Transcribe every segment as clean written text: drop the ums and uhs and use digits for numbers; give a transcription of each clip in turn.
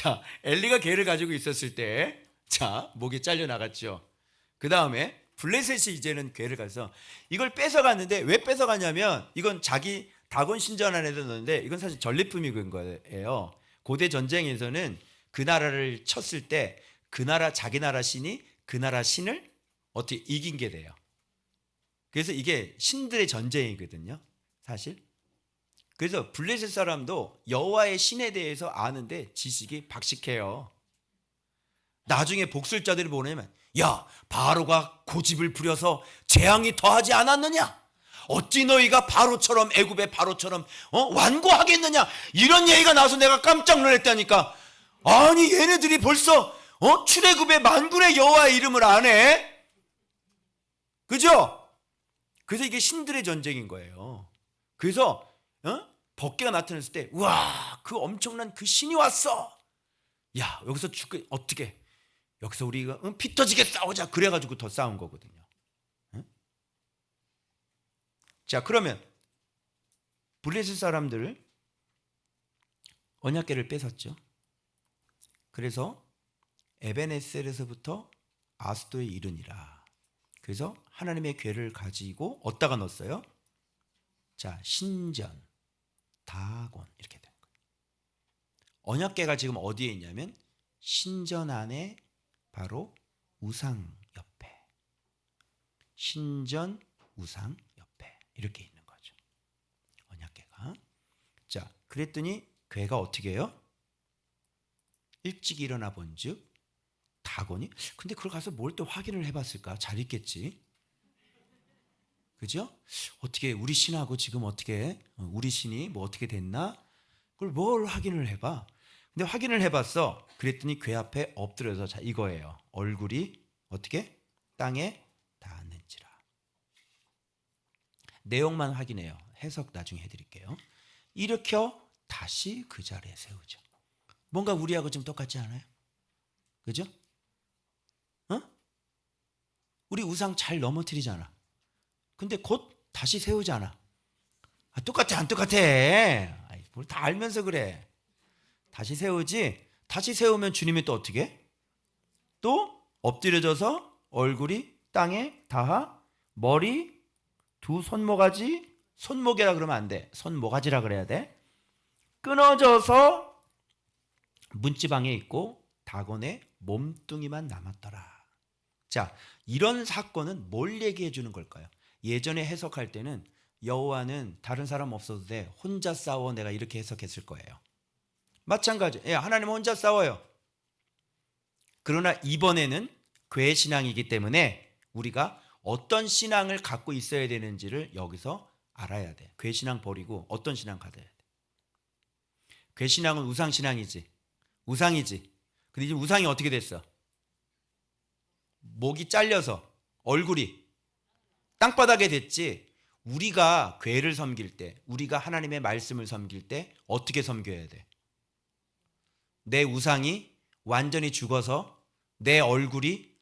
자, 엘리가 괴를 가지고 있었을 때, 자, 목이 잘려 나갔죠. 그 다음에 블레셋이 이제는 괴를 가서 이걸 뺏어갔는데, 왜 뺏어가냐면 이건 자기 다곤 신전 안에서 넣었는데, 이건 사실 전리품인 거예요. 고대 전쟁에서는 그 나라를 쳤을 때 그 나라, 자기 나라 신이 그 나라 신을 어떻게 이긴 게 돼요. 그래서 이게 신들의 전쟁이거든요, 사실. 그래서 블레셋 사람도 여호와의 신에 대해서 아는데 지식이 박식해요. 나중에 복술자들이 뭐냐면, 야, 바로가 고집을 부려서 재앙이 더하지 않았느냐? 어찌 너희가 바로처럼, 애굽의 바로처럼 완고하겠느냐? 이런 얘기가 나와서 내가 깜짝 놀랐다니까. 아니, 얘네들이 벌써 출애굽의 만군의 여호와의 이름을 안 해? 그죠? 그래서 이게 신들의 전쟁인 거예요. 그래서 번개가 나타났을 때, 우와, 그 엄청난 그 신이 왔어. 야, 여기서 어떻게 여기서 우리가 피 터지게 싸우자. 그래가지고 더 싸운 거거든요. 자, 그러면 블레셋 사람들 언약궤를 뺏었죠. 그래서 에벤에셀에서부터 아스도에 이르니라. 그래서 하나님의 궤를 가지고 어디다가 넣었어요? 자, 신전, 다곤 이렇게 된 거예요. 언약궤가 지금 어디에 있냐면 신전 안에 바로 우상 옆에, 신전 우상 옆에 이렇게 있는 거죠, 언약궤가. 자, 그랬더니 궤가 어떻게 해요? 일찍 일어나 본즉 다곤이, 근데 그걸 가서 뭘 또 확인을 해봤을까? 잘 있겠지, 그죠? 어떻게 우리 신하고 지금 어떻게 우리 신이 뭐 어떻게 됐나? 그걸 뭘 확인을 해봐? 근데 확인을 해봤어. 그랬더니 궤 앞에 엎드려서, 자, 이거예요. 얼굴이 어떻게 땅에 닿았는지라. 내용만 확인해요. 해석 나중에 해드릴게요. 일으켜 다시 그 자리에 세우죠. 뭔가 우리하고 좀 똑같지 않아요? 그죠? 우리 우상 잘 넘어뜨리잖아. 근데 곧 다시 세우잖아. 똑같아 안 똑같아? 뭘 다 알면서 그래. 다시 세우지. 다시 세우면 주님이 또 어떻게 해? 또 엎드려져서 얼굴이 땅에 닿아 머리 두 손모가지, 손목이라 그러면 안 돼, 손모가지라 그래야 돼, 끊어져서 문지방에 있고 다곤의 몸뚱이만 남았더라. 자, 이런 사건은 뭘 얘기해 주는 걸까요? 예전에 해석할 때는 여호와는 다른 사람 없어도 돼, 혼자 싸워, 내가 이렇게 해석했을 거예요. 마찬가지, 하나님 혼자 싸워요. 그러나 이번에는 궤 신앙이기 때문에 우리가 어떤 신앙을 갖고 있어야 되는지를 여기서 알아야 돼. 궤 신앙 버리고 어떤 신앙 가져야 돼. 궤 신앙은 우상 신앙이지, 우상이지. 근데 이제 우상이 어떻게 됐어? 목이 잘려서 얼굴이 땅바닥에 됐지. 우리가 궤를 섬길 때, 우리가 하나님의 말씀을 섬길 때 어떻게 섬겨야 돼? 내 우상이 완전히 죽어서 내 얼굴이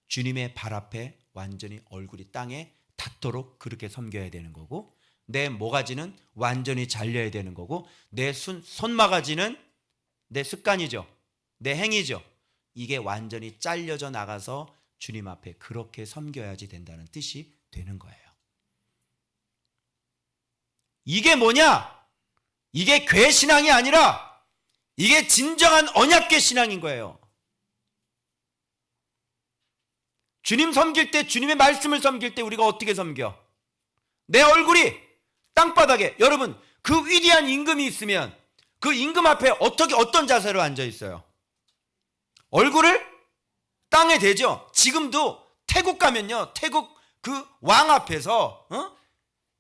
주님의 발 앞에 완전히 얼굴이 땅에 닿도록 그렇게 섬겨야 되는 거고, 내 모가지는 완전히 잘려야 되는 거고, 내 손모가지는 내 습관이죠, 내 행위죠. 이게 완전히 잘려져 나가서 주님 앞에 그렇게 섬겨야지 된다는 뜻이 되는 거예요. 이게 뭐냐? 이게 궤 신앙이 아니라 이게 진정한 언약궤 신앙인 거예요. 주님 섬길 때, 주님의 말씀을 섬길 때 우리가 어떻게 섬겨? 내 얼굴이 땅바닥에, 여러분 그 위대한 임금이 있으면 그 임금 앞에 어떤 자세로 앉아 있어요? 얼굴을 땅에 대죠. 지금도 태국 가면요, 태국 그 왕 앞에서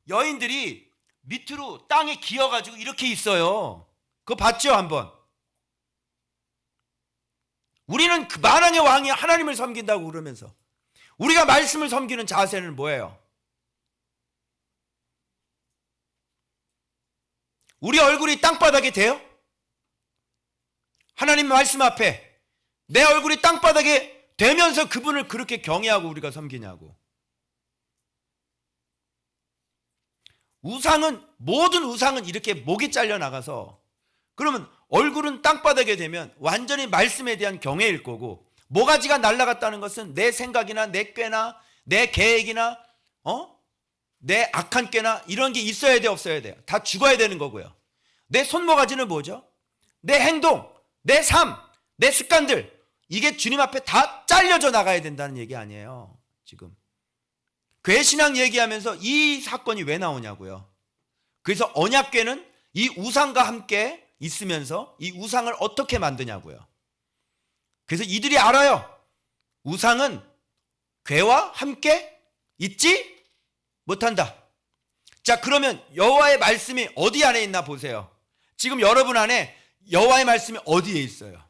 여인들이 밑으로 땅에 기어가지고 이렇게 있어요. 그거 봤죠, 한번? 우리는 그 만왕의 왕이 하나님을 섬긴다고 그러면서 우리가 말씀을 섬기는 자세는 뭐예요? 우리 얼굴이 땅바닥에 돼요? 하나님 말씀 앞에 내 얼굴이 땅바닥에 되면서 그분을 그렇게 경외하고 우리가 섬기냐고. 우상은, 모든 우상은 이렇게 목이 잘려 나가서 그러면 얼굴은 땅바닥에 되면 완전히 말씀에 대한 경외일 거고, 모가지가 날아갔다는 것은 내 생각이나 내 꾀나 내 계획이나 내 악한 꾀나 이런 게 있어야 돼, 없어야 돼요? 다 죽어야 되는 거고요. 내 손모가지는 뭐죠? 내 행동, 내 삶, 내 습관들, 이게 주님 앞에 다 잘려져 나가야 된다는 얘기 아니에요. 지금 궤신앙 얘기하면서 이 사건이 왜 나오냐고요. 그래서 언약궤는 이 우상과 함께 있으면서 이 우상을 어떻게 만드냐고요. 그래서 이들이 알아요. 우상은 궤와 함께 있지 못한다. 자, 그러면 여호와의 말씀이 어디 안에 있나 보세요. 지금 여러분 안에 여호와의 말씀이 어디에 있어요?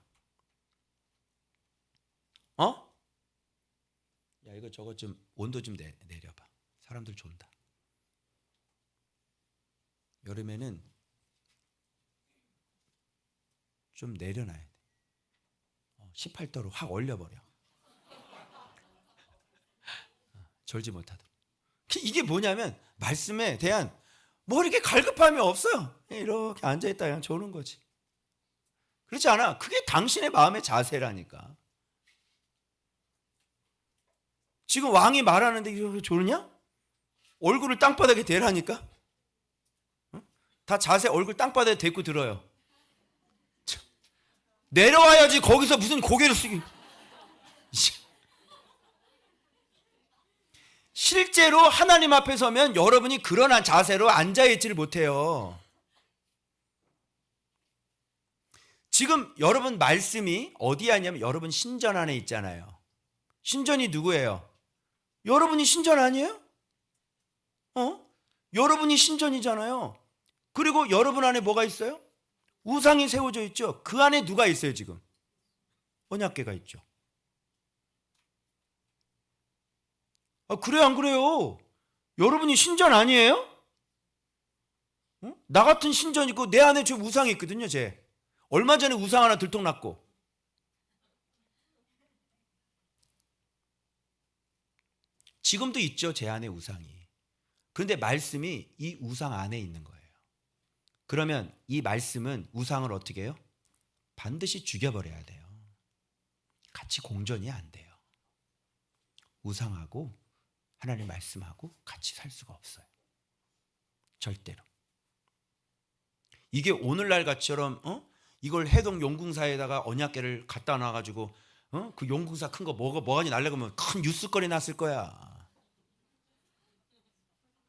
야, 이거 저거 좀 온도 좀 내려봐. 사람들 존다. 여름에는 좀 내려놔야 돼. 18도로 확 올려버려. 절지 못하도록. 이게 뭐냐면 말씀에 대한 뭐 이렇게 갈급함이 없어요. 이렇게 앉아있다 그냥 조는 거지. 그렇지 않아. 그게 당신의 마음의 자세라니까. 지금 왕이 말하는데 이렇게 조느냐? 얼굴을 땅바닥에 대라니까. 다 자세 얼굴 땅바닥에 대고 들어요. 내려와야지 거기서 무슨 고개를 숙이. 실제로 하나님 앞에 서면 여러분이 그런 자세로 앉아있지를 못해요. 지금 여러분 말씀이 어디에 있냐면 여러분 신전 안에 있잖아요. 신전이 누구예요? 여러분이 신전 아니에요? 여러분이 신전이잖아요. 그리고 여러분 안에 뭐가 있어요? 우상이 세워져 있죠. 그 안에 누가 있어요 지금? 언약궤가 있죠. 그래요 안 그래요? 여러분이 신전 아니에요? 나 같은 신전 있고 내 안에 저 우상이 있거든요. 쟤 얼마 전에 우상 하나 들통났고. 지금도 있죠, 제 안에 우상이. 그런데 말씀이 이 우상 안에 있는 거예요. 그러면 이 말씀은 우상을 어떻게 해요? 반드시 죽여버려야 돼요. 같이 공존이 안 돼요. 우상하고 하나님 말씀하고 같이 살 수가 없어요. 절대로. 이게 오늘날 같이처럼 이걸 해동 용궁사에다가 언약궤를 갖다 놔가지고 그 용궁사 큰 거 뭐가지 날려가면 큰 뉴스거리 났을 거야.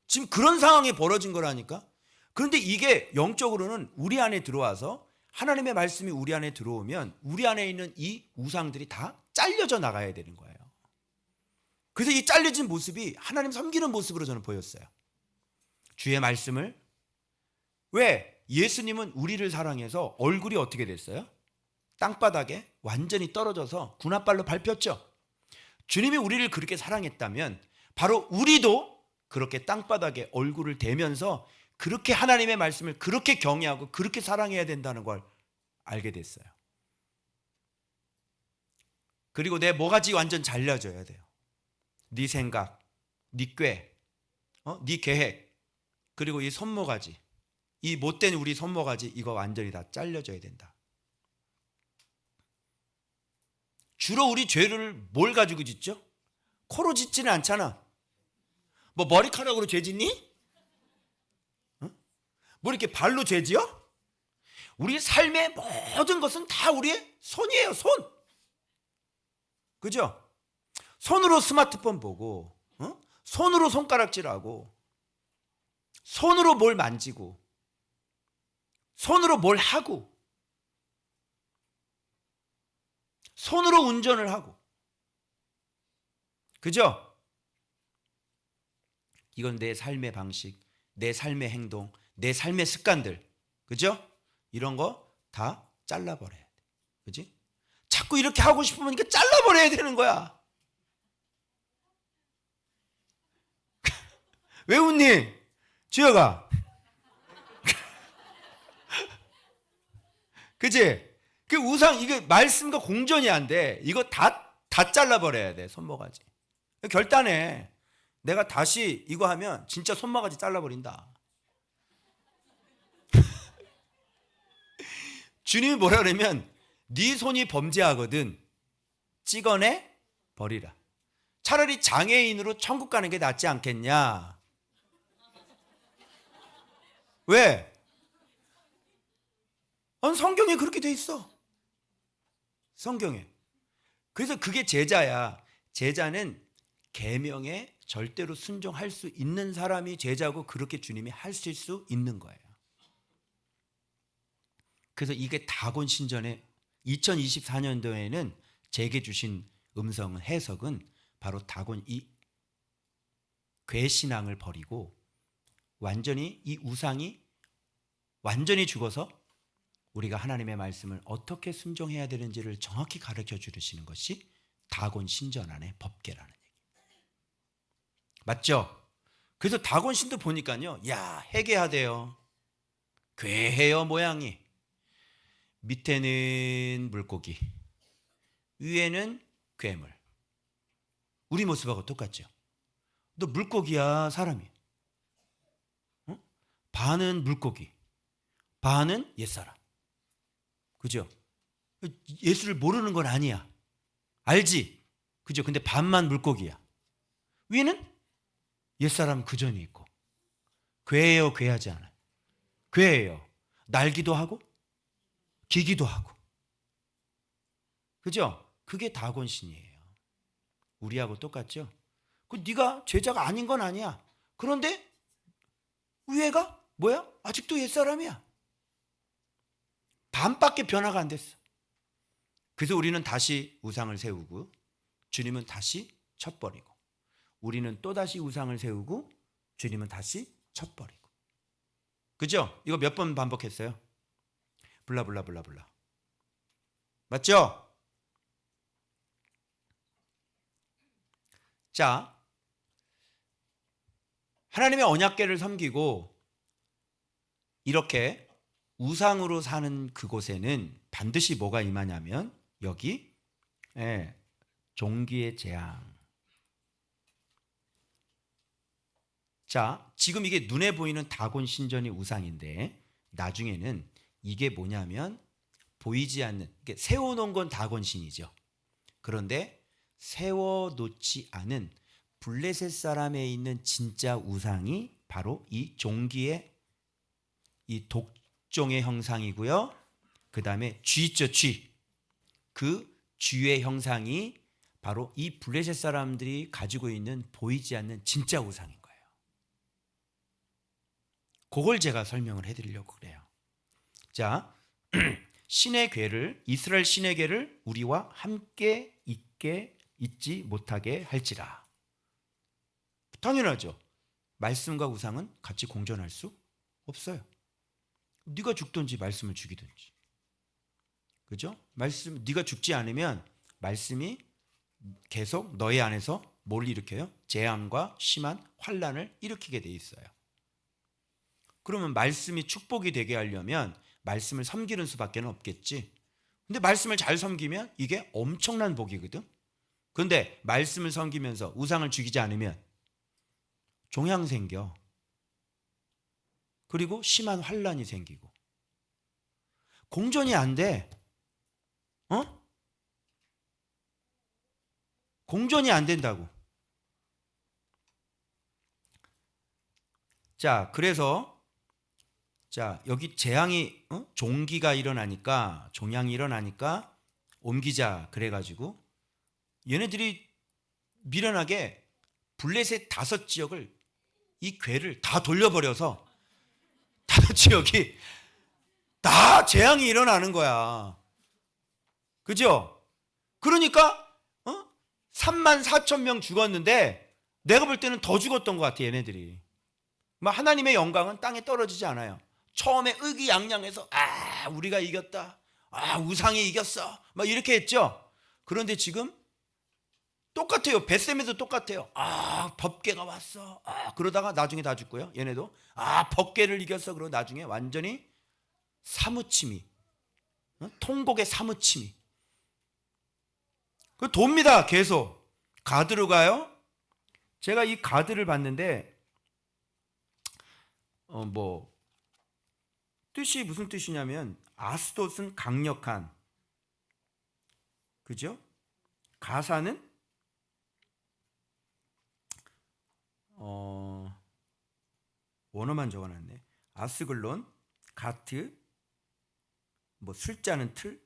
지금 그런 상황이 벌어진 거라니까. 그런데 이게 영적으로는 우리 안에 들어와서 하나님의 말씀이 우리 안에 들어오면 우리 안에 있는 이 우상들이 다 잘려져 나가야 되는 거예요. 그래서 이 잘려진 모습이 하나님 섬기는 모습으로 저는 보였어요. 주의 말씀을. 왜? 예수님은 우리를 사랑해서 얼굴이 어떻게 됐어요? 땅바닥에 완전히 떨어져서 군홧발로 밟혔죠. 주님이 우리를 그렇게 사랑했다면 바로 우리도 그렇게 땅바닥에 얼굴을 대면서 그렇게 하나님의 말씀을 그렇게 경외하고 그렇게 사랑해야 된다는 걸 알게 됐어요. 그리고 내 모가지 완전 잘려줘야 돼요. 네 생각, 네 꾀, 네 계획, 그리고 이 손모가지, 이 못된 우리 손모가지 이거 완전히 다 잘려져야 된다. 주로 우리 죄를 뭘 가지고 짓죠? 코로 짓지는 않잖아. 뭐 머리카락으로 죄 짓니? 뭐 이렇게 발로 죄 지어? 우리 삶의 모든 것은 다 우리의 손이에요. 손. 그죠? 손으로 스마트폰 보고, 손으로 손가락질하고, 손으로 뭘 만지고, 손으로 뭘 하고, 손으로 운전을 하고. 그죠? 이건 내 삶의 방식, 내 삶의 행동, 내 삶의 습관들. 그죠? 이런 거 다 잘라버려야 돼. 그지? 자꾸 이렇게 하고 싶으면 이게 잘라버려야 되는 거야. 왜 웃니? 주여가. 그치? 그 우상, 이게 말씀과 공존이 안 돼. 이거 다 잘라버려야 돼, 손모가지. 결단해. 내가 다시 이거 하면 진짜 손모가지 잘라버린다. 주님이 뭐라 그러면 네 손이 범죄하거든 찍어내 버리라. 차라리 장애인으로 천국 가는 게 낫지 않겠냐. 왜? 성경에 그렇게 돼 있어. 성경에. 그래서 그게 제자야. 제자는 계명에 절대로 순종할 수 있는 사람이 제자고, 그렇게 주님이 하실 수 있는 거예요. 그래서 이게 다곤 신전의 2024년도에는 제게 주신 음성은, 해석은 바로 다곤 이 괴신앙을 버리고 완전히 이 우상이 완전히 죽어서 우리가 하나님의 말씀을 어떻게 순종해야 되는지를 정확히 가르쳐 주시는 것이 다곤 신전 안의 법계라는 얘기입니다. 맞죠? 그래서 다곤 신도 보니까요, 야, 해괴하대요. 괴해요, 모양이. 밑에는 물고기, 위에는 괴물. 우리 모습하고 똑같죠? 너 물고기야, 사람이야? 반은 물고기, 반은 옛사람. 그죠? 예수를 모르는 건 아니야. 알지? 그죠? 근데 반만 물고기야. 위는 옛사람 그 전에 있고. 괴해요, 괴하지 않아요. 괴해요. 날기도 하고 기기도 하고. 그죠? 그게 다곤신이에요. 우리하고 똑같죠? 네가 제자가 아닌 건 아니야. 그런데 위에가 뭐야? 아직도 옛사람이야. 반밖에 변화가 안 됐어. 그래서 우리는 다시 우상을 세우고 주님은 다시 쳐버리고, 우리는 또다시 우상을 세우고 주님은 다시 쳐버리고. 그죠? 이거 몇 번 반복했어요? 블라블라블라블라. 맞죠? 자, 하나님의 언약궤를 섬기고 이렇게 우상으로 사는 그곳에는 반드시 뭐가 임하냐면 여기 종기의 재앙. 자, 지금 이게 눈에 보이는 다곤 신전이 우상인데 나중에는 이게 뭐냐면 보이지 않는, 세워놓은 건 다곤 신이죠. 그런데 세워놓지 않은 블레셋 사람에 있는 진짜 우상이 바로 이 종기의 이 독종의 형상이고요. 그 다음에 쥐 있죠, 쥐. 그 쥐의 형상이 바로 이 블레셋 사람들이 가지고 있는 보이지 않는 진짜 우상인 거예요. 그걸 제가 설명을 해드리려고 그래요. 자, 신의 궤를, 이스라엘 신의 궤를 우리와 함께 잊지 못하게 할지라. 당연하죠. 말씀과 우상은 같이 공존할 수 없어요. 네가 죽든지 말씀을 죽이든지. 그죠? 말씀, 네가 죽지 않으면 말씀이 계속 너희 안에서 뭘 일으켜요? 재앙과 심한 환난을 일으키게 돼 있어요. 그러면 말씀이 축복이 되게 하려면 말씀을 섬기는 수밖에 없겠지. 근데 말씀을 잘 섬기면 이게 엄청난 복이거든. 그런데 말씀을 섬기면서 우상을 죽이지 않으면 종양 생겨. 그리고 심한 환난이 생기고. 공존이 안 돼. 공존이 안 된다고. 자, 그래서 여기 재앙이 종기가 일어나니까, 종양이 일어나니까 옮기자 그래가지고 얘네들이 미련하게 블레셋 5지역을, 이 궤를 다 돌려버려서 5지역이 다 재앙이 일어나는 거야. 그죠? 그러니까 34,000명 죽었는데 내가 볼 때는 더 죽었던 것 같아, 얘네들이. 하나님의 영광은 땅에 떨어지지 않아요. 처음에 의기양양해서 우리가 이겼다, 우상이 이겼어, 이렇게 했죠. 그런데 지금 똑같아요. 벳셈에도 똑같아요. 법궤가 왔어. 그러다가 나중에 다 죽고요. 얘네도 법궤를 이겼어. 그러고 나중에 완전히 사무침이, 통곡의 사무침이. 그 돕니다. 계속 가드로 가요. 제가 이 가드를 봤는데 뜻이 무슨 뜻이냐면 아스돗은 강력한, 그죠? 가사는 원어만 적어놨네. 아스글론, 가트, 뭐 술자는 틀,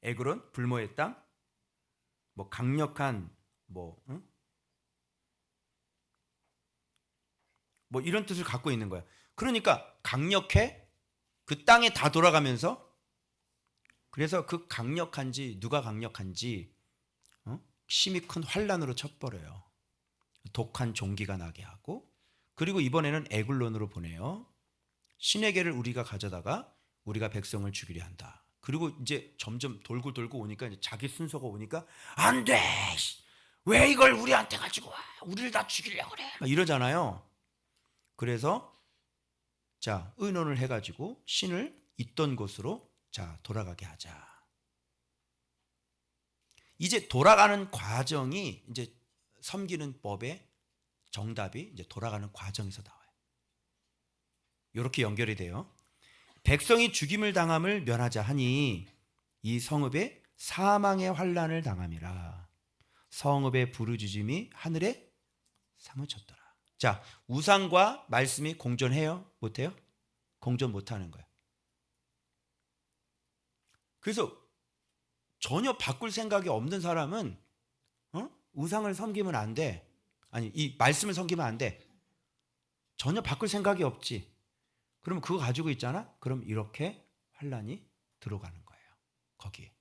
에그론 불모의 땅, 뭐 강력한 뭐 이런 뜻을 갖고 있는 거야. 그러니까 강력해, 그 땅에 다 돌아가면서. 그래서 그 강력한지, 누가 강력한지 심히 큰 환란으로 쳐버려요. 독한 종기가 나게 하고, 그리고 이번에는 에글론으로 보내요. 신에게를 우리가 가져다가 우리가 백성을 죽이려 한다. 그리고 이제 점점 돌고 오니까 이제 자기 순서가 오니까 안 돼! 왜 이걸 우리한테 가지고 와? 우리를 다 죽이려고 그래! 막 이러잖아요. 그래서 자, 의논을 해가지고 신을 있던 곳으로 자, 돌아가게 하자. 이제 돌아가는 과정이 이제 섬기는 법의 정답이 이제 돌아가는 과정에서 나와요. 이렇게 연결이 돼요. 백성이 죽임을 당함을 면하자 하니 이 성읍에 사망의 환란을 당함이라. 성읍의 부르짖음이 하늘에 사무쳤더라. 자, 우상과 말씀이 공존해요? 못해요? 공존 못하는 거예요. 그래서 전혀 바꿀 생각이 없는 사람은 우상을 섬기면 안 돼. 아니, 이 말씀을 섬기면 안 돼. 전혀 바꿀 생각이 없지. 그럼 그거 가지고 있잖아? 그럼 이렇게 환란이 들어가는 거예요. 거기에.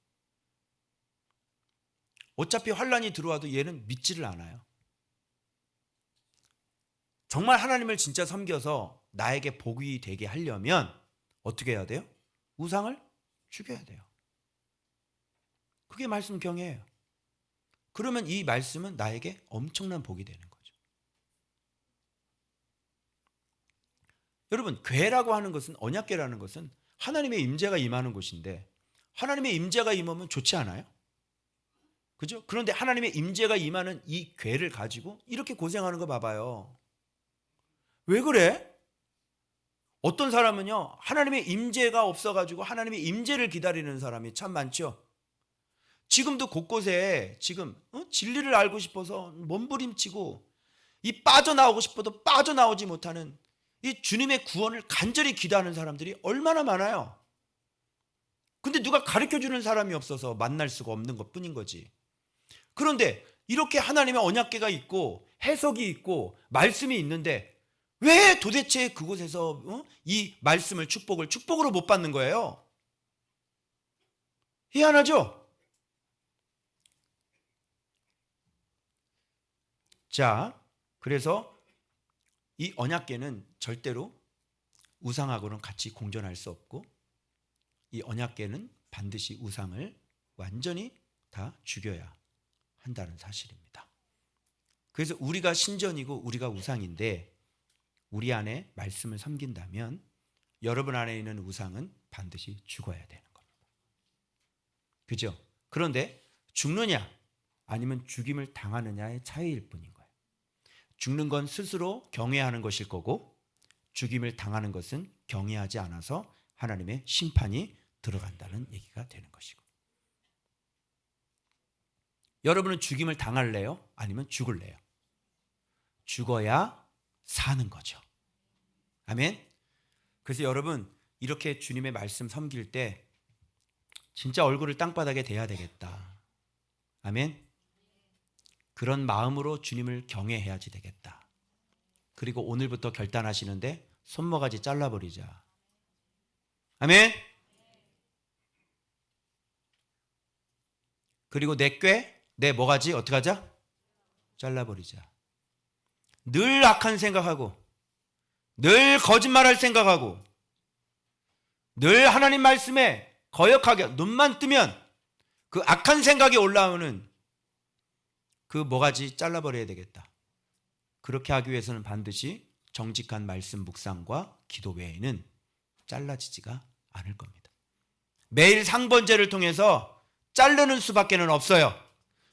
어차피 환란이 들어와도 얘는 믿지를 않아요. 정말 하나님을 진짜 섬겨서 나에게 복이 되게 하려면 어떻게 해야 돼요? 우상을 죽여야 돼요. 그게 말씀 경외예요. 그러면 이 말씀은 나에게 엄청난 복이 되는 거죠. 여러분, 궤라고 하는 것은, 언약궤라는 것은 하나님의 임재가 임하는 곳인데, 하나님의 임재가 임하면 좋지 않아요? 그죠? 그런데 하나님의 임재가 임하는 이 궤를 가지고 이렇게 고생하는 거 봐봐요. 왜 그래? 어떤 사람은요, 하나님의 임재가 없어가지고 하나님의 임재를 기다리는 사람이 참 많죠. 지금도 곳곳에 지금 진리를 알고 싶어서 몸부림치고 이 빠져나오고 싶어도 빠져나오지 못하는 이 주님의 구원을 간절히 기도하는 사람들이 얼마나 많아요. 근데 누가 가르쳐주는 사람이 없어서 만날 수가 없는 것뿐인 거지. 그런데 이렇게 하나님의 언약궤가 있고 해석이 있고 말씀이 있는데 왜 도대체 그곳에서 이 말씀을 축복으로 못 받는 거예요? 희한하죠? 자, 그래서 이 언약궤는 절대로 우상하고는 같이 공존할 수 없고, 이 언약궤는 반드시 우상을 완전히 다 죽여야 한다는 사실입니다. 그래서 우리가 신전이고 우리가 우상인데, 우리 안에 말씀을 섬긴다면 여러분 안에 있는 우상은 반드시 죽어야 되는 겁니다. 그죠? 그런데 죽느냐 아니면 죽임을 당하느냐의 차이일 뿐인 거예요. 죽는 건 스스로 경외하는 것일 거고, 죽임을 당하는 것은 경외하지 않아서 하나님의 심판이 들어간다는 얘기가 되는 것이고. 여러분은 죽임을 당할래요? 아니면 죽을래요? 죽어야 사는 거죠. 아멘. 그래서 여러분, 이렇게 주님의 말씀 섬길 때 진짜 얼굴을 땅바닥에 대야 되겠다. 아멘. 그런 마음으로 주님을 경외해야지 되겠다. 그리고 오늘부터 결단하시는데 손모가지 잘라버리자. 아멘. 그리고 내 모가지 어떻게 하자? 잘라버리자. 늘 악한 생각하고, 늘 거짓말할 생각하고, 늘 하나님 말씀에 거역하게 눈만 뜨면 그 악한 생각이 올라오는 그 모가지 잘라버려야 되겠다. 그렇게 하기 위해서는 반드시 정직한 말씀 묵상과 기도 외에는 잘라지지가 않을 겁니다. 매일 상번제를 통해서 자르는 수밖에는 없어요.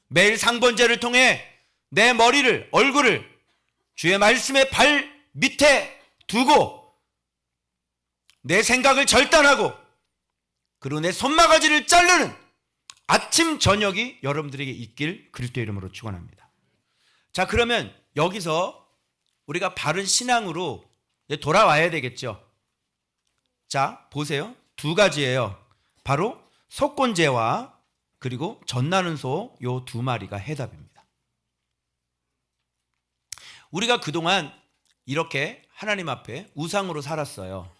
매일 상번제를 통해 내 머리를, 얼굴을 주의 말씀의 발 밑에 두고 내 생각을 절단하고 그리고 내 손바가지를 자르는 아침 저녁이 여러분들에게 있길 그리스도 이름으로 축원합니다. 자, 그러면 여기서 우리가 바른 신앙으로 돌아와야 되겠죠. 자, 보세요. 두 가지예요. 바로 속건제와 그리고 젖나는 소 요 두 마리가 해답입니다. 우리가 그동안 이렇게 하나님 앞에 우상으로 살았어요.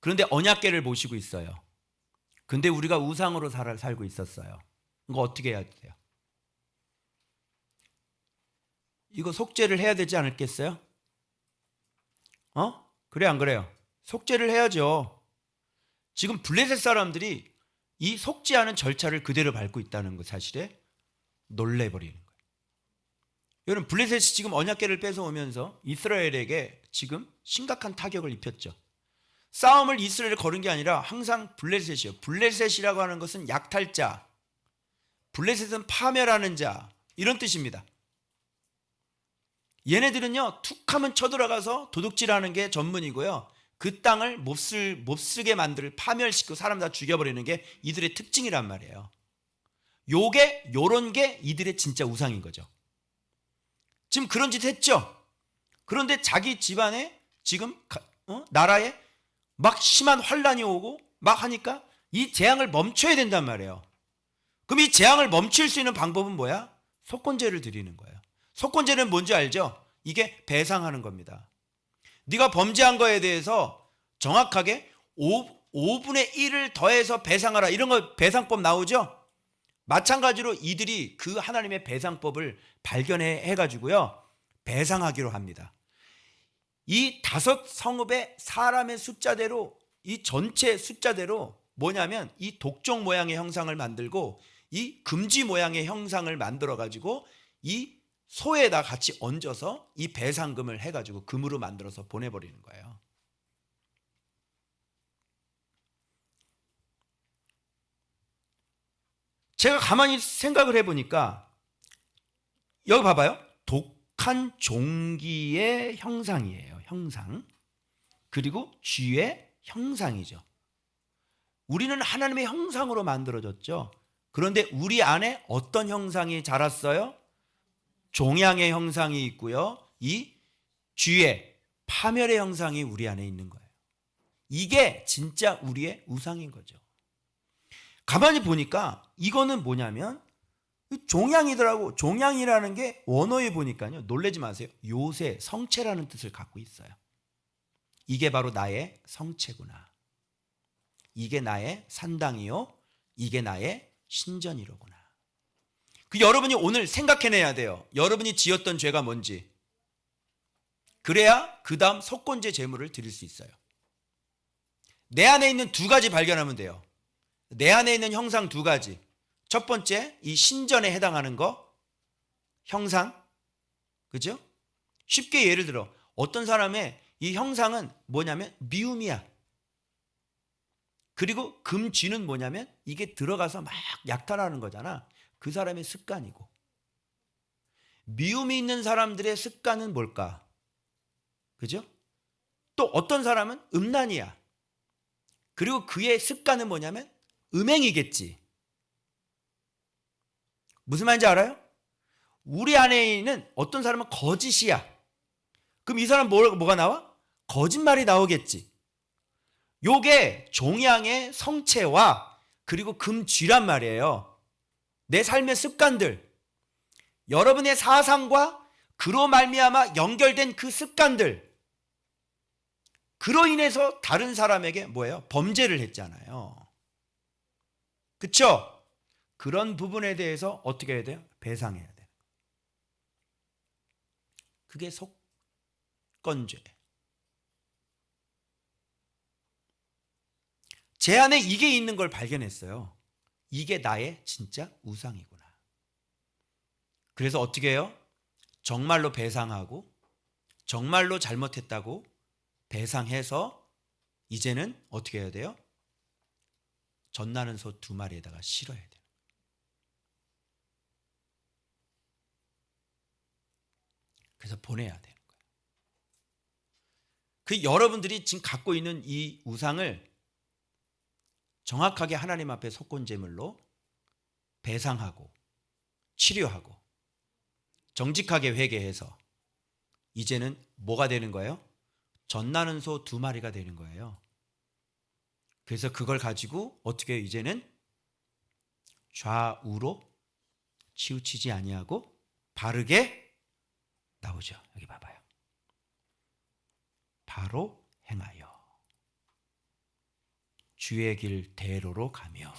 그런데 언약궤를 모시고 있어요. 근데 우리가 우상으로 살고 있었어요. 이거 어떻게 해야 돼요? 이거 속죄를 해야 되지 않겠어요? 그래 안 그래요? 속죄를 해야죠. 지금 블레셋 사람들이 이 속죄하는 절차를 그대로 밟고 있다는 것 사실에 놀래버리는 거예요. 여러분, 블레셋이 지금 언약궤를 뺏어오면서 이스라엘에게 지금 심각한 타격을 입혔죠. 싸움을 이스라엘에 거는 게 아니라 항상 블레셋이에요. 블레셋이라고 하는 것은 약탈자, 블레셋은 파멸하는 자, 이런 뜻입니다. 얘네들은요, 툭하면 쳐들어가서 도둑질하는 게 전문이고요. 그 땅을 몹쓸게 만들, 파멸시키고 사람 다 죽여버리는 게 이들의 특징이란 말이에요. 요런 게 이들의 진짜 우상인 거죠. 지금 그런 짓 했죠. 그런데 자기 집안에 지금 나라에 막 심한 환란이 오고 막 하니까 이 재앙을 멈춰야 된단 말이에요. 그럼 이 재앙을 멈출 수 있는 방법은 뭐야? 속건제를 드리는 거예요. 속건제는 뭔지 알죠? 이게 배상하는 겁니다. 네가 범죄한 거에 대해서 정확하게 5분의 1을 더해서 배상하라, 이런 거 배상법 나오죠? 마찬가지로 이들이 그 하나님의 배상법을 발견해 가지고요, 배상하기로 합니다. 이 5 성읍의 사람의 숫자대로, 이 전체 숫자대로 뭐냐면 이 독종 모양의 형상을 만들고 이 금지 모양의 형상을 만들어 가지고 이 소에다 같이 얹어서 이 배상금을 해가지고 금으로 만들어서 보내버리는 거예요. 제가 가만히 생각을 해보니까 여기 봐봐요. 독한 종기의 형상이에요. 형상. 그리고 쥐의 형상이죠. 우리는 하나님의 형상으로 만들어졌죠. 그런데 우리 안에 어떤 형상이 자랐어요? 종양의 형상이 있고요. 이 쥐의 파멸의 형상이 우리 안에 있는 거예요. 이게 진짜 우리의 우상인 거죠. 가만히 보니까 이거는 뭐냐면 종양이더라고. 종양이라는 게 원어에 보니까요, 놀라지 마세요, 요새 성체라는 뜻을 갖고 있어요. 이게 바로 나의 성체구나. 이게 나의 산당이요, 이게 나의 신전이로구나. 그 여러분이 오늘 생각해내야 돼요. 여러분이 지었던 죄가 뭔지. 그래야 그 다음 속건제 제물을 드릴 수 있어요. 내 안에 있는 두 가지 발견하면 돼요. 내 안에 있는 형상 두 가지. 첫 번째, 이 신전에 해당하는 거, 형상. 그죠? 쉽게 예를 들어 어떤 사람의 이 형상은 뭐냐면 미움이야. 그리고 금쥐는 뭐냐면 이게 들어가서 막 약탈하는 거잖아. 그 사람의 습관이고. 미움이 있는 사람들의 습관은 뭘까? 그죠? 또 어떤 사람은 음란이야. 그리고 그의 습관은 뭐냐면 음행이겠지. 무슨 말인지 알아요? 우리 안에 있는 어떤 사람은 거짓이야. 그럼 이 사람 뭐가 나와? 거짓말이 나오겠지. 요게 종양의 성체와 그리고 금쥐란 말이에요. 내 삶의 습관들, 여러분의 사상과 그로 말미암아 연결된 그 습관들, 그로 인해서 다른 사람에게 뭐예요? 범죄를 했잖아요. 그쵸? 그런 부분에 대해서 어떻게 해야 돼요? 배상해야 돼요. 그게 속건죄. 제 안에 이게 있는 걸 발견했어요. 이게 나의 진짜 우상이구나. 그래서 어떻게 해요? 정말로 배상하고, 정말로 잘못했다고 배상해서 이제는 어떻게 해야 돼요? 젖나는 소 2마리에다가 실어야 돼요. 그래서 보내야 되는 거예요. 그 여러분들이 지금 갖고 있는 이 우상을 정확하게 하나님 앞에 속건제물로 배상하고 치료하고 정직하게 회개해서 이제는 뭐가 되는 거예요? 젖나는 소 2마리가 되는 거예요. 그래서 그걸 가지고 어떻게 해요? 이제는 좌우로 치우치지 아니하고 바르게 나오죠. 여기 봐봐요. 바로 행하여 주의 길 대로로 가며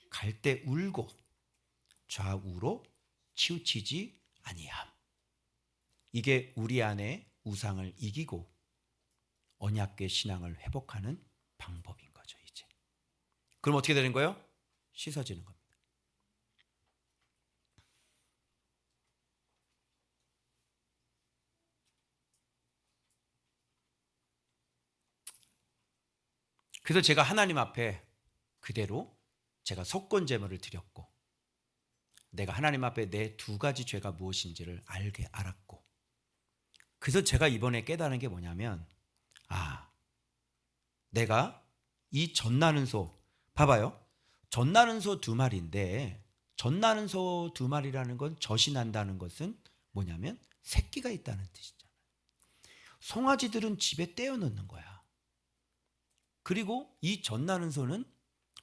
갈 때 울고 좌우로 치우치지 아니함. 이게 우리 안에 우상을 이기고 언약궤 신앙을 회복하는 방법인 거죠. 이제 그럼 어떻게 되는 거예요? 씻어지는 겁니다. 그래서 제가 하나님 앞에 그대로 제가 속건제물을 드렸고 내가 하나님 앞에 내 2가지 죄가 무엇인지를 알았고 그래서 제가 이번에 깨달은 게 뭐냐면 내가 이 젖나는 소 봐봐요. 젖나는 소 2마리인데 젖나는 소 2마리라는 건 젖이 난다는 것은 뭐냐면 새끼가 있다는 뜻이잖아요. 송아지들은 집에 떼어 넣는 거야. 그리고 이 젖나는 소는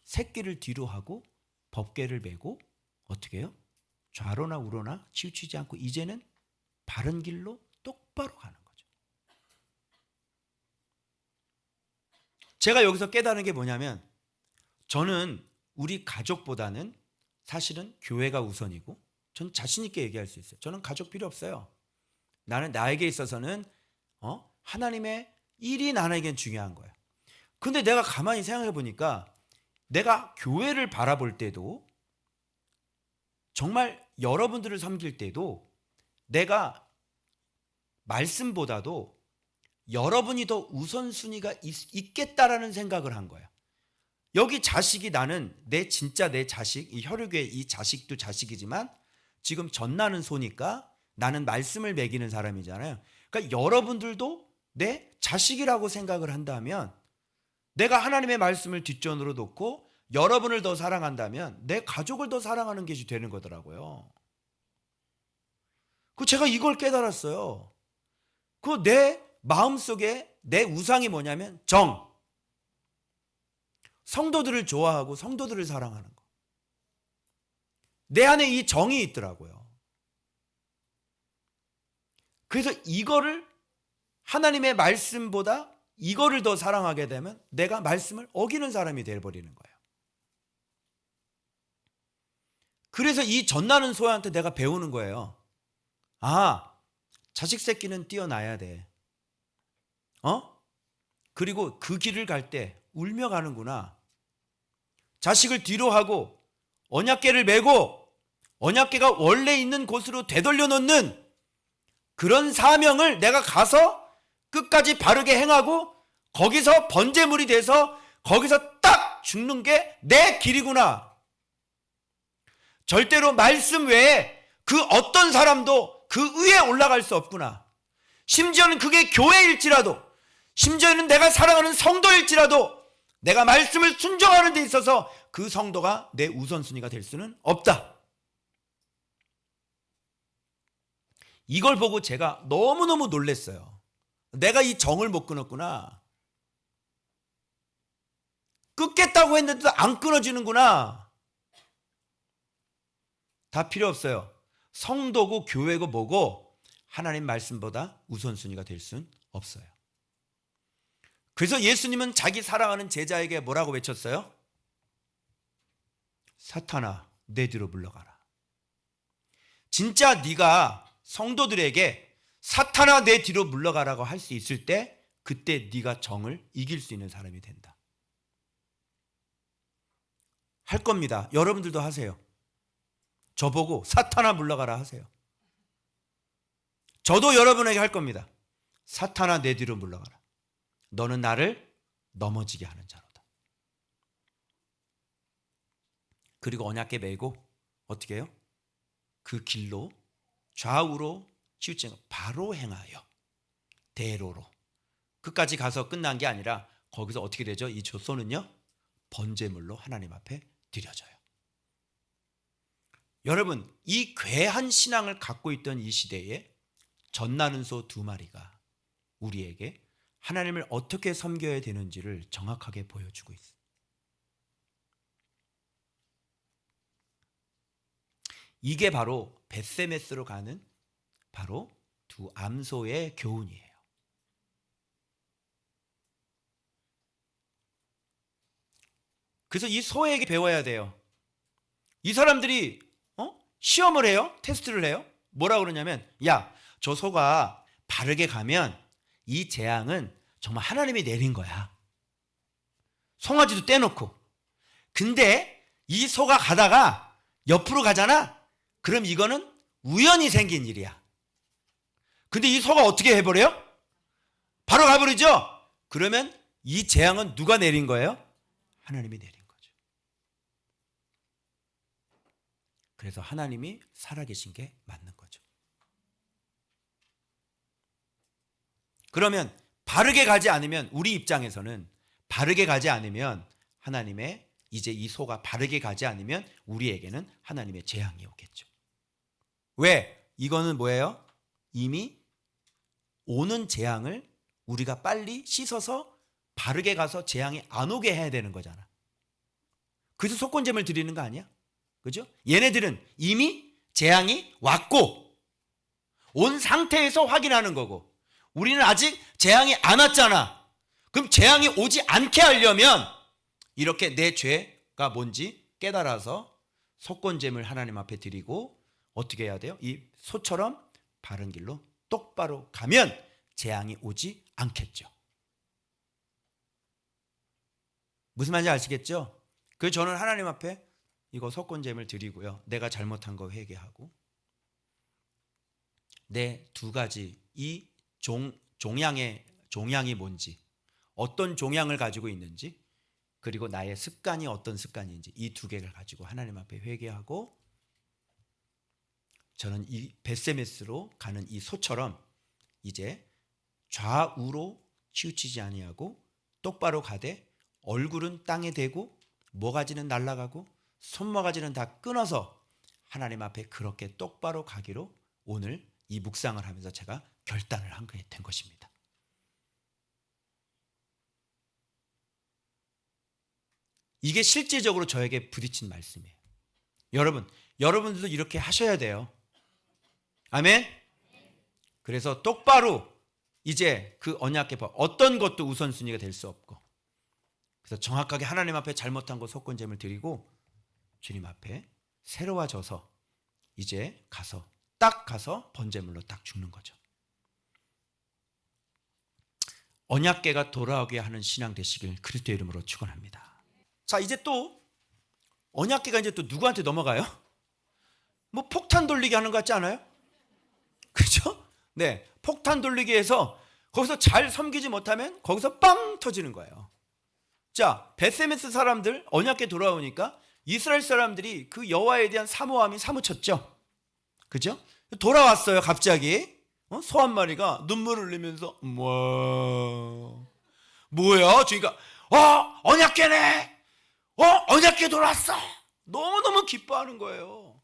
새끼를 뒤로 하고 법궤를 메고 어떻게 해요? 좌로나 우로나 치우치지 않고 이제는 바른 길로 똑바로 가는 거죠. 제가 여기서 깨달은 게 뭐냐면 저는 우리 가족보다는 사실은 교회가 우선이고 전 자신 있게 얘기할 수 있어요. 저는 가족 필요 없어요. 나는 나에게 있어서는 하나님의 일이 나에겐 중요한 거예요. 근데 내가 가만히 생각해 보니까 내가 교회를 바라볼 때도 정말 여러분들을 섬길 때도 내가 말씀보다도 여러분이 더 우선순위가 있겠다라는 생각을 한 거예요. 여기 자식이 나는 내 자식, 이 혈육의 이 자식도 자식이지만 지금 젖나는 소니까 나는 말씀을 먹이는 사람이잖아요. 그러니까 여러분들도 내 자식이라고 생각을 한다면 내가 하나님의 말씀을 뒷전으로 놓고 여러분을 더 사랑한다면 내 가족을 더 사랑하는 것이 되는 거더라고요. 제가 이걸 깨달았어요. 내 마음속에 내 우상이 뭐냐면 성도들을 좋아하고 성도들을 사랑하는 거. 내 안에 이 정이 있더라고요. 그래서 이거를 하나님의 말씀보다 이거를 더 사랑하게 되면 내가 말씀을 어기는 사람이 되어버리는 거예요. 그래서 이 젖나는 소한테 내가 배우는 거예요. 자식 새끼는 띄어놔야 돼. 그리고 그 길을 갈 때 울며 가는구나. 자식을 뒤로 하고 언약궤를 메고 언약궤가 원래 있는 곳으로 되돌려 놓는 그런 사명을 내가 가서 끝까지 바르게 행하고 거기서 번제물이 돼서 거기서 딱 죽는 게 내 길이구나. 절대로 말씀 외에 그 어떤 사람도 그 위에 올라갈 수 없구나. 심지어는 그게 교회일지라도 심지어는 내가 사랑하는 성도일지라도 내가 말씀을 순종하는 데 있어서 그 성도가 내 우선순위가 될 수는 없다. 이걸 보고 제가 너무너무 놀랐어요. 내가 이 정을 못 끊었구나. 끊겠다고 했는데도 안 끊어지는구나. 다 필요 없어요. 성도고 교회고 뭐고 하나님 말씀보다 우선순위가 될 수는 없어요. 그래서 예수님은 자기 사랑하는 제자에게 뭐라고 외쳤어요? 사탄아, 내 뒤로 물러가라. 진짜 네가 성도들에게 사탄아 내 뒤로 물러가라고 할 수 있을 때 그때 네가 정을 이길 수 있는 사람이 된다. 할 겁니다. 여러분들도 하세요. 저보고 사탄아 물러가라 하세요. 저도 여러분에게 할 겁니다. 사탄아 내 뒤로 물러가라. 너는 나를 넘어지게 하는 자로다. 그리고 언약궤 메고 어떻게 해요? 그 길로 좌우로 치우치는 거 바로 행하여 대로로. 끝까지 가서 끝난 게 아니라 거기서 어떻게 되죠? 이 조소는요, 번제물로 하나님 앞에 드려져요. 여러분, 이 괴한 신앙을 갖고 있던 이 시대에 젖나는 소 2마리가 우리에게 하나님을 어떻게 섬겨야 되는지를 정확하게 보여주고 있어요. 이게 바로 벳세메스로 가는 바로 2 암소의 교훈이에요. 그래서 이 소에게 배워야 돼요. 이 사람들이 시험을 해요. 테스트를 해요. 뭐라 그러냐면, 야, 저 소가 바르게 가면 이 재앙은 정말 하나님이 내린 거야. 송아지도 떼놓고. 근데 이 소가 가다가 옆으로 가잖아. 그럼 이거는 우연히 생긴 일이야. 근데 이 소가 어떻게 해버려요? 바로 가버리죠. 그러면 이 재앙은 누가 내린 거예요? 하나님이 내린 거죠. 그래서 하나님이 살아계신 게 맞는 거죠. 그러면 바르게 가지 않으면, 우리 입장에서는 바르게 가지 않으면 하나님의, 이제 이 소가 바르게 가지 않으면 우리에게는 하나님의 재앙이 오겠죠. 왜? 이거는 뭐예요? 이미 오는 재앙을 우리가 빨리 씻어서 바르게 가서 재앙이 안 오게 해야 되는 거잖아. 그래서 속건제물 드리는 거 아니야? 그죠? 얘네들은 이미 재앙이 왔고 온 상태에서 확인하는 거고, 우리는 아직 재앙이 안 왔잖아. 그럼 재앙이 오지 않게 하려면 이렇게 내 죄가 뭔지 깨달아서 속건제물 하나님 앞에 드리고, 어떻게 해야 돼요? 이 소처럼 바른 길로 똑바로 가면 재앙이 오지 않겠죠. 무슨 말인지 아시겠죠? 그래서 저는 하나님 앞에 이거 속건제물 드리고요, 내가 잘못한 거 회개하고, 내 2가지 이 종양이 뭔지, 어떤 종양을 가지고 있는지, 그리고 나의 습관이 어떤 습관인지, 이 2개를 가지고 하나님 앞에 회개하고, 저는 이 벳세메스로 가는 이 소처럼 이제 좌우로 치우치지 아니하고 똑바로 가되, 얼굴은 땅에 대고 모가지는 날아가고 손모가지는 다 끊어서 하나님 앞에 그렇게 똑바로 가기로 오늘 이 묵상을 하면서 제가 결단을 하게 된 것입니다. 이게 실제적으로 저에게 부딪힌 말씀이에요. 여러분들도 이렇게 하셔야 돼요. 아멘? 그래서 똑바로 이제 그 언약궤 법, 어떤 것도 우선순위가 될 수 없고, 그래서 정확하게 하나님 앞에 잘못한 거 속건제물 드리고 주님 앞에 새로워져서 이제 가서 번제물로 딱 죽는 거죠. 언약궤가 돌아오게 하는 신앙 되시길 그리스도의 이름으로 축원합니다. 자, 이제 또 언약궤가 이제 또 누구한테 넘어가요? 뭐 폭탄 돌리기 하는 것 같지 않아요? 그렇죠? 네, 폭탄 돌리기 해서 거기서 잘 섬기지 못하면 거기서 빵 터지는 거예요. 자, 벳세메스 사람들 언약궤 돌아오니까 이스라엘 사람들이 그 여호와에 대한 사모함이 사무쳤죠. 그죠? 돌아왔어요, 갑자기. 소 한 마리가 눈물을 흘리면서 뭐야? 주니까 언약궤네. 언약궤 돌아왔어. 너무너무 기뻐하는 거예요.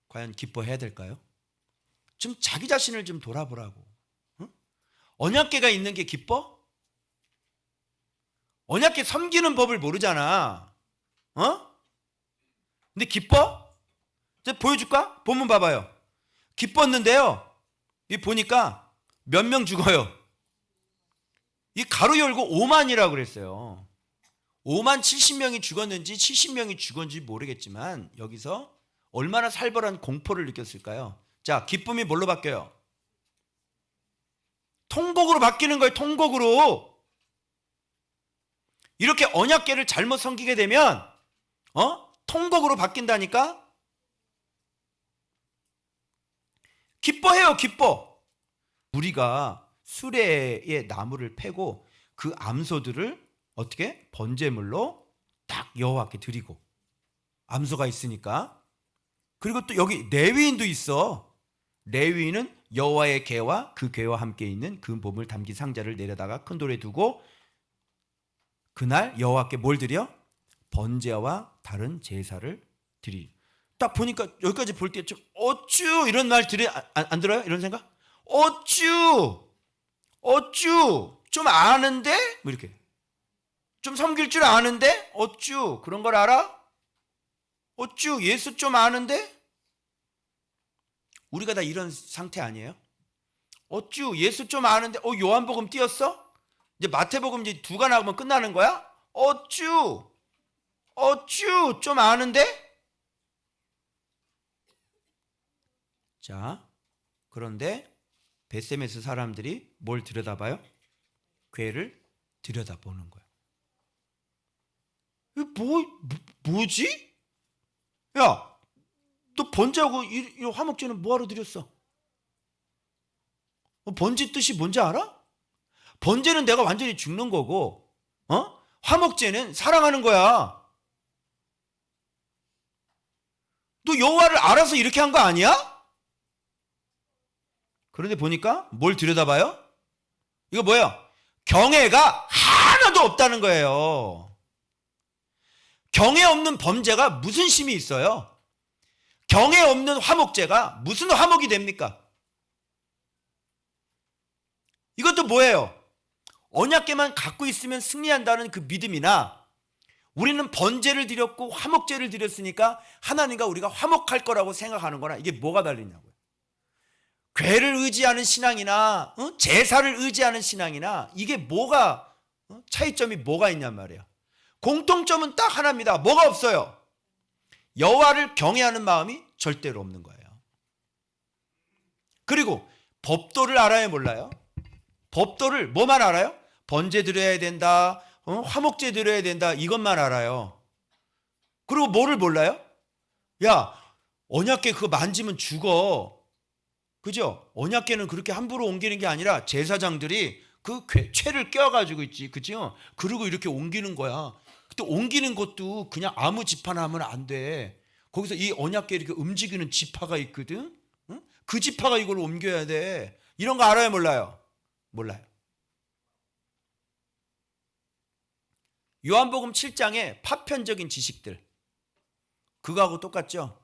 과연 기뻐해야 될까요? 좀 자기 자신을 좀 돌아보라고. 언약궤가 있는 게 기뻐? 언약궤 섬기는 법을 모르잖아. 근데 기뻐? 이제 보여줄까? 본문 봐봐요. 기뻤는데요, 이 보니까 몇 명 죽어요. 이 가로 열고 5만이라고 그랬어요. 5만 70명이 죽었는지 70명이 죽었는지 모르겠지만 여기서 얼마나 살벌한 공포를 느꼈을까요? 자, 기쁨이 뭘로 바뀌어요? 통곡으로 바뀌는 거예요. 통곡으로. 이렇게 언약궤를 잘못 섬기게 되면 통곡으로 바뀐다니까? 기뻐해요, 기뻐. 우리가 수레의 나무를 패고 그 암소들을 어떻게? 번제물로 딱 여호와께 드리고, 암소가 있으니까. 그리고 또 여기 레위인도 있어. 레위인은 여호와의 궤와 그 궤와 함께 있는 그 몸을 담긴 상자를 내려다가 큰 돌에 두고 그날 여호와께 뭘 드려? 번제와 다른 제사를 드리. 딱 보니까 여기까지 볼 때 좀 어쭈 이런 말 안 들어요? 이런 생각? 어쭈 좀 아는데? 뭐 이렇게 좀 섬길 줄 아는데? 어쭈 그런 걸 알아? 어쭈 예수 좀 아는데? 우리가 다 이런 상태 아니에요? 어쭈 예수 좀 아는데 요한복음 띄었어? 이제 마태복음 이제 2가 나오면 끝나는 거야? 어쭈 좀 아는데? 자, 그런데 벳세메스 사람들이 뭘 들여다봐요? 궤를 들여다보는 거야. 뭐지? 야, 너 번제하고 이 화목제는 뭐하러 드렸어? 번제 뜻이 뭔지 알아? 번제는 내가 완전히 죽는 거고, 화목제는 사랑하는 거야. 너 여호와를 알아서 이렇게 한 거 아니야? 그런데 보니까 뭘 들여다봐요? 이거 뭐야? 경애가 하나도 없다는 거예요. 경애 없는 범죄가 무슨 심이 있어요? 경애 없는 화목제가 무슨 화목이 됩니까? 이것도 뭐예요? 언약궤만 갖고 있으면 승리한다는 그 믿음이나 우리는 번제를 드렸고 화목제를 드렸으니까 하나님과 우리가 화목할 거라고 생각하는 거나 이게 뭐가 다르냐고요. 궤를 의지하는 신앙이나 제사를 의지하는 신앙이나 이게 뭐가 차이점이 뭐가 있냔 말이에요. 공통점은 딱 하나입니다. 뭐가 없어요? 여호와를 경외하는 마음이 절대로 없는 거예요. 그리고 법도를 알아요, 몰라요? 법도를 뭐만 알아요? 번제 드려야 된다, 화목제 드려야 된다 이것만 알아요. 그리고 뭐를 몰라요? 야, 언약궤 그거 만지면 죽어. 그죠? 언약궤는 그렇게 함부로 옮기는 게 아니라 제사장들이 그 채를 껴가지고 있지, 그죠? 그리고 이렇게 옮기는 거야. 또 옮기는 것도 그냥 아무 지파나 하면 안 돼. 거기서 이 언약궤 이렇게 움직이는 지파가 있거든. 응? 그 지파가 이걸 옮겨야 돼. 이런 거 알아요, 몰라요? 몰라요. 요한복음 7장의 파편적인 지식들 그거하고 똑같죠?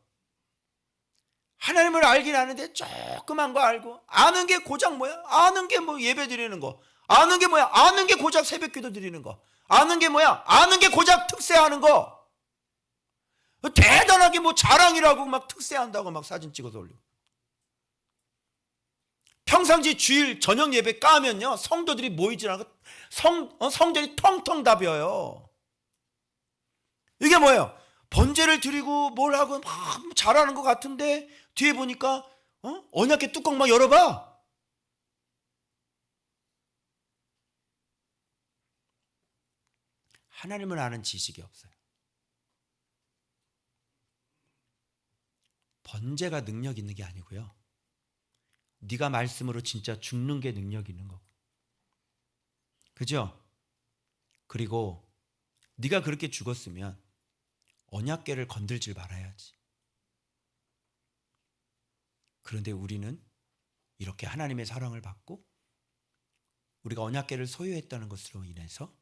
하나님을 알긴 아는데 조그만 거 알고 아는 게 고작 뭐야? 아는 게 뭐 예배 드리는 거 아는 게 뭐야? 아는 게 고작 새벽기도 드리는 거 아는 게 뭐야? 아는 게 고작 특세하는 거 대단하게 뭐 자랑이라고 막 특세한다고 막 사진 찍어서 올리고 평상시 주일 저녁 예배 까면요 성도들이 모이지 않고 성전이 텅텅 다 비어요. 이게 뭐예요? 번제를 드리고 뭘 하고 막 잘하는 것 같은데 뒤에 보니까 언약궤 뚜껑 막 열어봐. 하나님을 아는 지식이 없어요. 번제가 능력 있는 게 아니고요. 네가 말씀으로 진짜 죽는 게 능력 있는 거고. 그죠? 그리고 네가 그렇게 죽었으면 언약궤를 건들질 말아야지. 그런데 우리는 이렇게 하나님의 사랑을 받고 우리가 언약궤를 소유했다는 것으로 인해서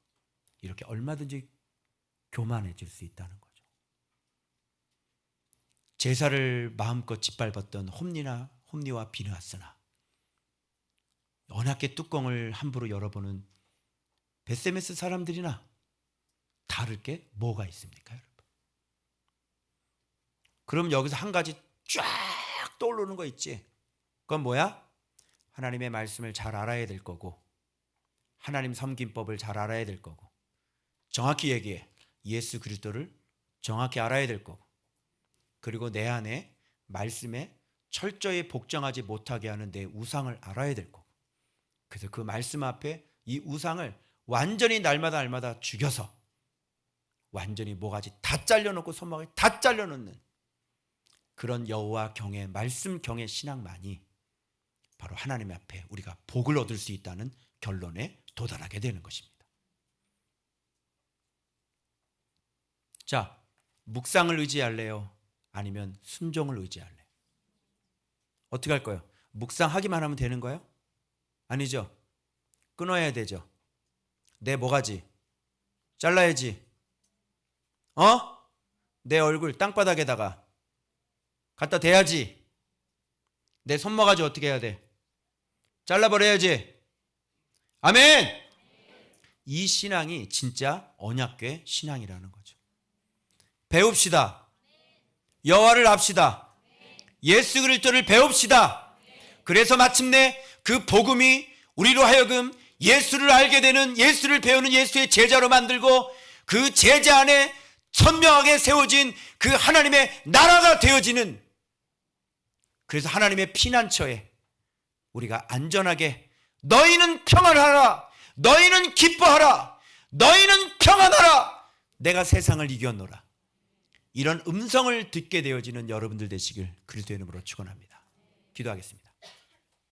이렇게 얼마든지 교만해질 수 있다는 거죠. 제사를 마음껏 짓밟았던 홈리와 비느하스나 언약궤 뚜껑을 함부로 열어보는 벳세메스 사람들이나 다를 게 뭐가 있습니까, 여러분? 그럼 여기서 한 가지 쫙 떠오르는 거 있지? 그건 뭐야? 하나님의 말씀을 잘 알아야 될 거고 하나님 섬김법을 잘 알아야 될 거고 정확히 얘기해 예수 그리스도를 정확히 알아야 될 거고 그리고 내 안에 말씀에 철저히 복종하지 못하게 하는 내 우상을 알아야 될 거고 그래서 그 말씀 앞에 이 우상을 완전히 날마다 죽여서 완전히 모가지 다 잘려놓고 손목을 다 잘려놓는 그런 여호와 경외 말씀 경외 신앙만이 바로 하나님 앞에 우리가 복을 얻을 수 있다는 결론에 도달하게 되는 것입니다. 자, 묵상을 의지할래요? 아니면 순종을 의지할래요? 어떻게 할 거예요? 묵상하기만 하면 되는 거예요? 아니죠. 끊어야 되죠. 내 모가지 잘라야지. 내 얼굴 땅바닥에다가 갖다 대야지. 내 손모가지 어떻게 해야 돼? 잘라버려야지. 아멘. 이 신앙이 진짜 언약궤 신앙이라는 거죠. 배웁시다. 여호와를 압시다. 예수 그리스도를 배웁시다. 그래서 마침내 그 복음이 우리로 하여금 예수를 알게 되는, 예수를 배우는 예수의 제자로 만들고 그 제자 안에 선명하게 세워진 그 하나님의 나라가 되어지는, 그래서 하나님의 피난처에 우리가 안전하게 너희는 평안하라, 너희는 기뻐하라, 너희는 평안하라, 내가 세상을 이겼노라, 이런 음성을 듣게 되어지는 여러분들 되시길 그리스도의 이름으로 축원합니다. 기도하겠습니다.